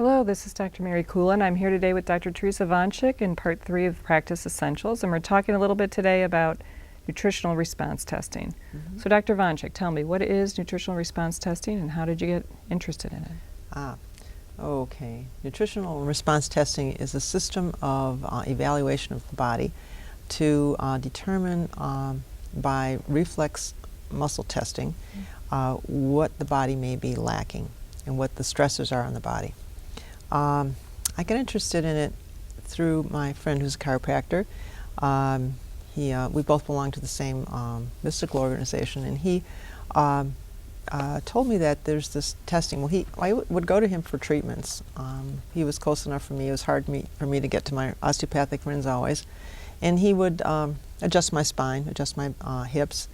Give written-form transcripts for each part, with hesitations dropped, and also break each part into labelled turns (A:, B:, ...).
A: Hello, this is Dr. Mary Coulin. I'm here today with Dr. Teresa Wanczyk in part 3 of Practice Essentials, and we're talking a little bit today about nutritional response testing. So Dr. Wanczyk, tell me, what is nutritional response testing and how did you get interested in it?
B: Okay. Nutritional response testing is a system of evaluation of the body to determine by reflex muscle testing what the body may be lacking and what the stressors are on the body. I got interested in it through my friend who's a chiropractor. We both belong to the same mystical organization, and he told me that there's this testing. Well, I would go to him for treatments. He was close enough for me. It was hard for me to get to my osteopathic friends always. And he would adjust my spine, adjust my hips,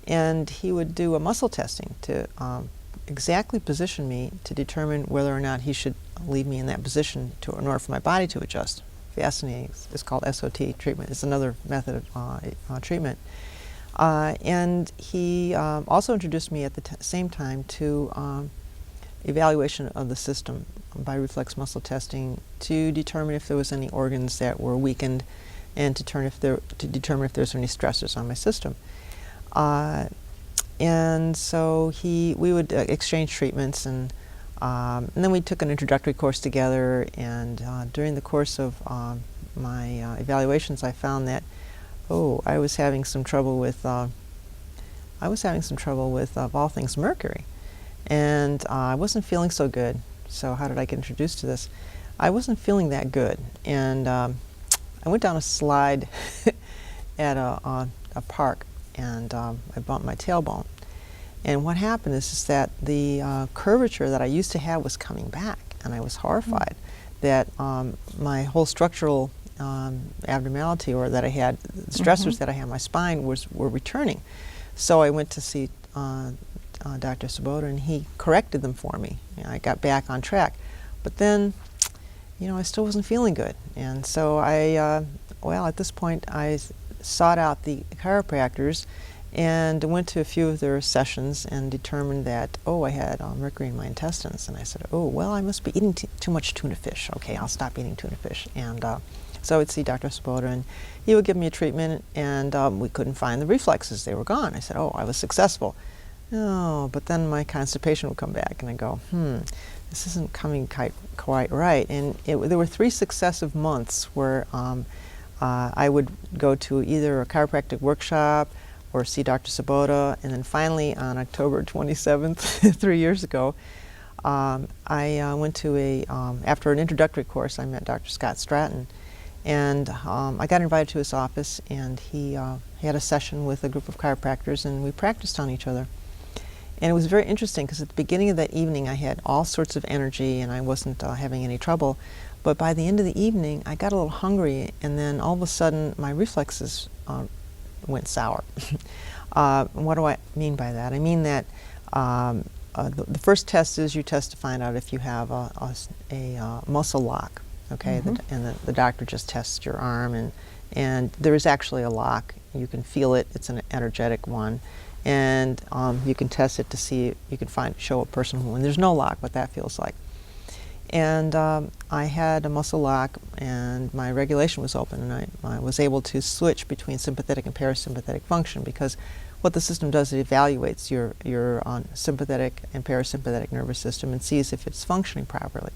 B: and he would do a muscle testing to exactly position me to determine whether or not he should leave me in that position in order for my body to adjust. Fascinating. It's called SOT treatment. It's another method of treatment. And he also introduced me at the same time to evaluation of the system by reflex muscle testing to determine if there was any organs that were weakened and to determine if there's any stressors on my system. And so we would exchange treatments, and then we took an introductory course together. And during the course of my evaluations, I found that I was having some trouble with of all things mercury, and I wasn't feeling so good. So how did I get introduced to this? I wasn't feeling that good, and I went down a slide at a park, and I bumped my tailbone. And what happened is that the curvature that I used to have was coming back, and I was horrified that my whole structural abnormality, or that I had stressors that I had in my spine, were returning. So I went to see Dr. Sabota, and he corrected them for me. I got back on track, but then, I still wasn't feeling good, and so at this point, I sought out the chiropractors and went to a few of their sessions and determined that, I had mercury in my intestines. And I said, I must be eating too much tuna fish. Okay, I'll stop eating tuna fish. And so I would see Dr. Sabota, and he would give me a treatment, and we couldn't find the reflexes. They were gone. I said, I was successful. But then my constipation would come back, and I go, this isn't coming quite right. And there were 3 successive months where I would go to either a chiropractic workshop or see Dr. Sabota, and then finally on October 27th, 3 years ago, I went to after an introductory course, I met Dr. Scott Stratton, and I got invited to his office, and he had a session with a group of chiropractors, and we practiced on each other. And it was very interesting because at the beginning of that evening, I had all sorts of energy, and I wasn't having any trouble. But by the end of the evening, I got a little hungry, and then all of a sudden, my reflexes went sour. What do I mean by that? I mean that the first test is you test to find out if you have a muscle lock, okay? And the doctor just tests your arm, and there is actually a lock. You can feel it. It's an energetic one. And you can test it to see, you can show a person when there's no lock what that feels like. And I had a muscle lock, and my regulation was open, and I was able to switch between sympathetic and parasympathetic function, because what the system does, it evaluates your sympathetic and parasympathetic nervous system and sees if it's functioning properly.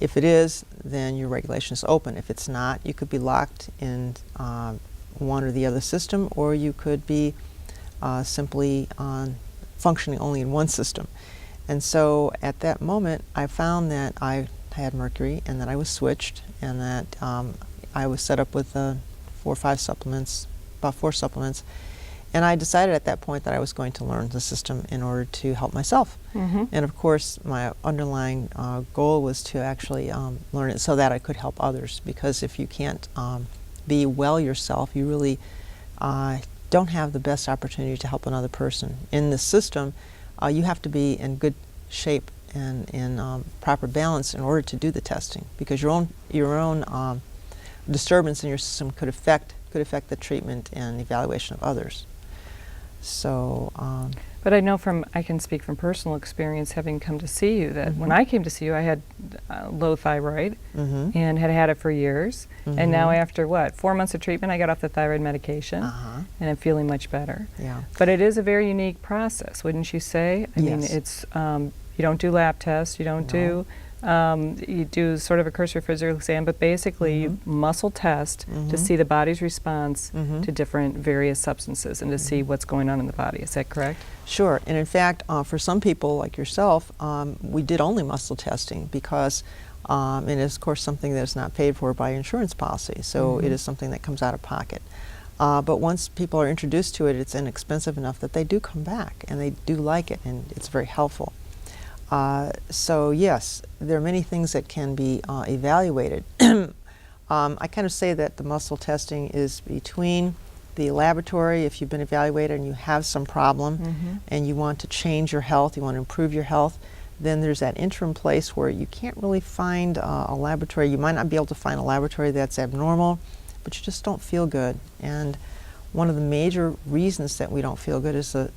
B: If it is, then your regulation is open. If it's not, you could be locked in one or the other system, or you could be simply functioning only in one system. And so at that moment, I found that I had mercury, and that I was switched, and that I was set up with 4 or 5 supplements, about 4 supplements. And I decided at that point that I was going to learn the system in order to help myself. And of course, my underlying goal was to actually learn it so that I could help others, because if you can't be well yourself, you really don't have the best opportunity to help another person. In the system, you have to be in good shape and in proper balance in order to do the testing, because your own disturbance in your system could affect the treatment and evaluation of others. So,
A: But I know I can speak from personal experience having come to see you that when I came to see you, I had low thyroid and had had it for years. And now after 4 months of treatment, I got off the thyroid medication and I'm feeling much better.
B: yeah.
A: But it is a very unique process, wouldn't you say? I mean,
B: Yes.
A: it's, you don't do lab tests, you don't do, you do sort of a cursory physical exam, but basically you muscle test to see the body's response to different various substances and to see what's going on in the body. Is that correct?
B: Sure, and in fact, for some people like yourself, we did only muscle testing because, and it's of course something that's not paid for by insurance policy, so it is something that comes out of pocket. But once people are introduced to it, it's inexpensive enough that they do come back and they do like it, and it's very helpful. So yes, there are many things that can be evaluated. I kind of say that the muscle testing is between the laboratory, if you've been evaluated and you have some problem and you want to change your health, you want to improve your health, then there's that interim place where you can't really find a laboratory. You might not be able to find a laboratory that's abnormal, but you just don't feel good. And one of the major reasons that we don't feel good is the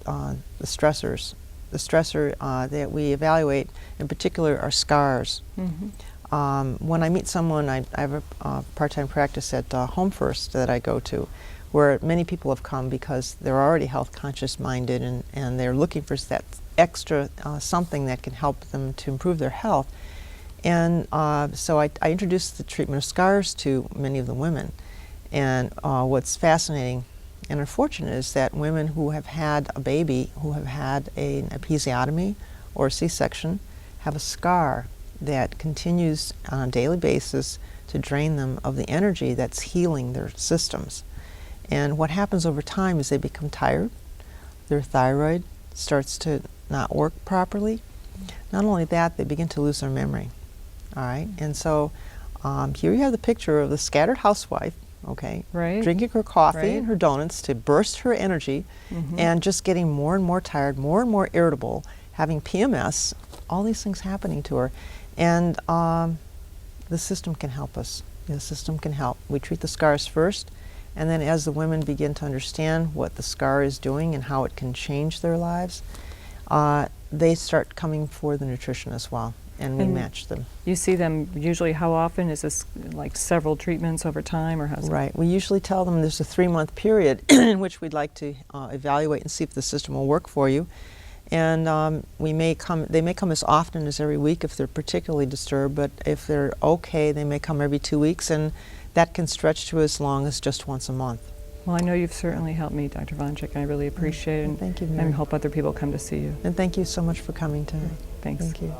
B: stressors. The stressor that we evaluate in particular are scars. When I meet someone, I have a part-time practice at Home First that I go to, where many people have come because they're already health conscious minded and they're looking for that extra something that can help them to improve their health. And so I introduce the treatment of scars to many of the women. And what's fascinating and unfortunate is that women who have had a baby, who have had an episiotomy or a C-section, have a scar that continues on a daily basis to drain them of the energy that's healing their systems. And what happens over time is they become tired, their thyroid starts to not work properly. Not only that, they begin to lose their memory. All right, and so here you have the picture of the scattered housewife, okay, drinking her coffee and her donuts to burst her energy and just getting more and more tired, more and more irritable, having PMS, all these things happening to her. And the system can help us. The system can help. We treat the scars first, and then as the women begin to understand what the scar is doing and how it can change their lives, they start coming for the nutrition as well, and we match them.
A: You see them usually how often? Is this like several treatments over time, or how's it?
B: Right. We usually tell them there's a 3-month period in which we'd like to evaluate and see if the system will work for you. And they may come as often as every week if they're particularly disturbed, but if they're okay, they may come every 2 weeks, and that can stretch to as long as just once a month.
A: Well, I know you've certainly helped me, Dr. Wanczyk, and I really appreciate it.
B: Thank you, Mary.
A: And hope other people come to see you.
B: And thank you so much for coming tonight.
A: Thanks.
B: Thank you.